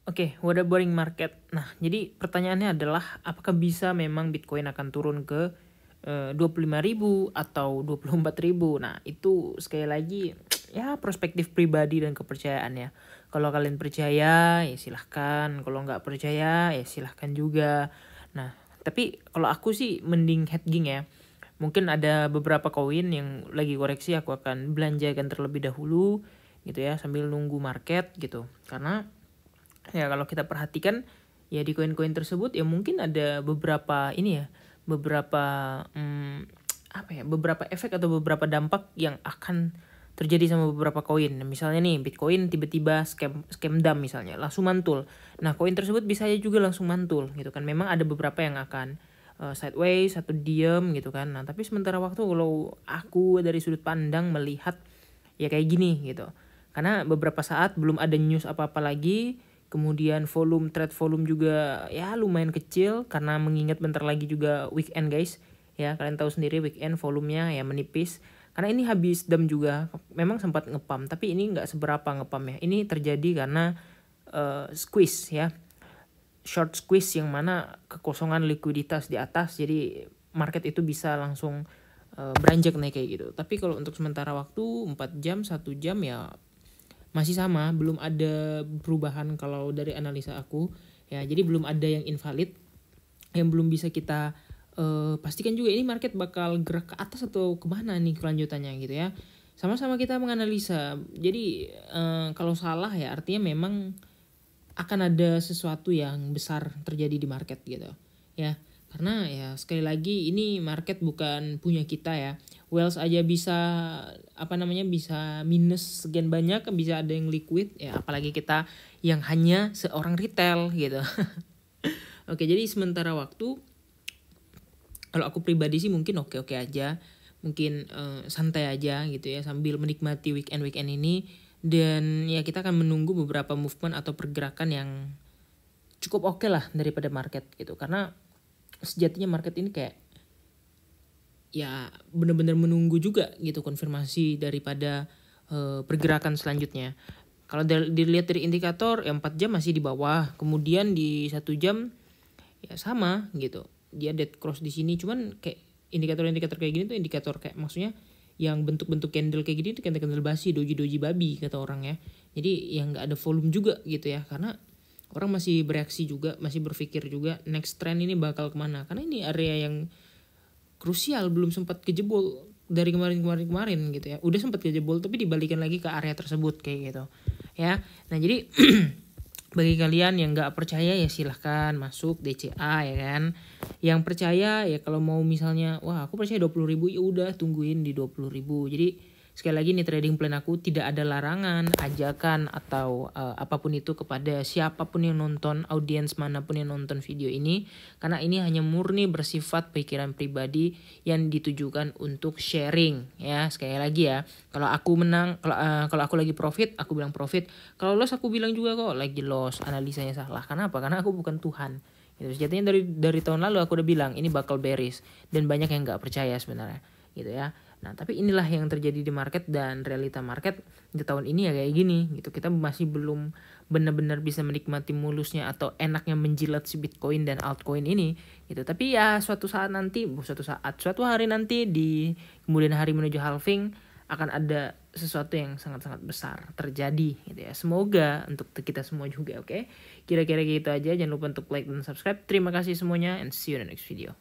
Oke, water boring market. Nah, jadi pertanyaannya adalah apakah bisa memang Bitcoin akan turun ke 25.000 atau 24.000? Nah, itu sekali lagi ya perspektif pribadi dan kepercayaan ya. Kalau kalian percaya ya silahkan, kalau nggak percaya ya silahkan juga. Nah, tapi kalau aku sih mending hedging ya. Mungkin ada beberapa koin yang lagi koreksi, aku akan belanjakan terlebih dahulu gitu ya, sambil nunggu market gitu. Karena ya kalau kita perhatikan ya di koin-koin tersebut ya mungkin ada beberapa ini ya, beberapa beberapa efek atau beberapa dampak yang akan terjadi sama beberapa koin. Misalnya nih Bitcoin tiba-tiba scam dump misalnya, langsung mantul. Nah, koin tersebut bisa aja juga langsung mantul gitu kan. Memang ada beberapa yang akan sideways atau diem gitu kan. Nah, tapi sementara waktu kalau aku dari sudut pandang melihat ya kayak gini gitu. Karena beberapa saat belum ada news apa-apa lagi, kemudian trade volume juga ya lumayan kecil karena mengingat bentar lagi juga weekend guys. Ya, kalian tahu sendiri weekend volumenya ya menipis. Karena ini habis dam juga, memang sempat ngepam, tapi ini nggak seberapa ngepam ya. Ini terjadi karena squeeze ya, short squeeze yang mana kekosongan likuiditas di atas, jadi market itu bisa langsung beranjak naik kayak gitu. Tapi kalau untuk sementara waktu 4 jam, 1 jam ya masih sama, belum ada perubahan kalau dari analisa aku ya. Jadi belum ada yang invalid yang belum bisa kita pastikan juga ini market bakal gerak ke atas atau kemana nih kelanjutannya gitu ya. Sama-sama kita menganalisa. Jadi kalau salah ya artinya memang akan ada sesuatu yang besar terjadi di market gitu ya. Karena ya sekali lagi ini market bukan punya kita ya. Wells aja bisa bisa minus sekian banyak, bisa ada yang liquid ya, apalagi kita yang hanya seorang retail gitu. Oke, jadi sementara waktu kalau aku pribadi sih mungkin oke-oke aja, mungkin santai aja gitu ya sambil menikmati weekend ini. Dan ya kita akan menunggu beberapa movement atau pergerakan yang cukup oke lah daripada market gitu. Karena sejatinya market ini kayak ya benar-benar menunggu juga gitu konfirmasi daripada pergerakan selanjutnya. Kalau dilihat dari indikator ya 4 jam masih di bawah, kemudian di 1 jam ya sama gitu. Dia dead cross di sini, cuman kayak indikator-indikator kayak gini tuh indikator kayak maksudnya yang bentuk-bentuk candle kayak gini tuh candle basi, doji babi kata orang ya. Jadi yang nggak ada volume juga gitu ya, karena orang masih bereaksi juga, masih berpikir juga next trend ini bakal kemana. Karena ini area yang krusial, belum sempat kejebol dari kemarin gitu ya. Udah sempat kejebol tapi dibalikin lagi ke area tersebut kayak gitu ya. Nah, jadi bagi kalian yang nggak percaya ya silahkan masuk DCA ya kan. Yang percaya ya kalau mau misalnya wah aku percaya 20.000 ya udah tungguin di 20.000. Jadi sekali lagi nih trading plan aku tidak ada larangan, ajakan atau apapun itu kepada siapapun yang nonton, audiens manapun yang nonton video ini, karena ini hanya murni bersifat pikiran pribadi yang ditujukan untuk sharing ya. Sekali lagi ya, kalau aku menang, kalau aku lagi profit, aku bilang profit. Kalau loss aku bilang juga kok lagi loss. Analisanya salah. Kenapa? Karena aku bukan Tuhan. Gitu. Sejatinya dari tahun lalu aku udah bilang ini bakal bearish dan banyak yang nggak percaya sebenarnya gitu ya. Nah, tapi inilah yang terjadi di market dan realita market di tahun ini ya kayak gini gitu. Kita masih belum benar-benar bisa menikmati mulusnya atau enaknya menjilat si Bitcoin dan altcoin ini gitu. Tapi ya suatu hari nanti di kemudian hari menuju halving akan ada sesuatu yang sangat-sangat besar terjadi gitu ya. Semoga untuk kita semua juga, oke. Kira-kira gitu aja. Jangan lupa untuk like dan subscribe. Terima kasih semuanya and see you in the next video.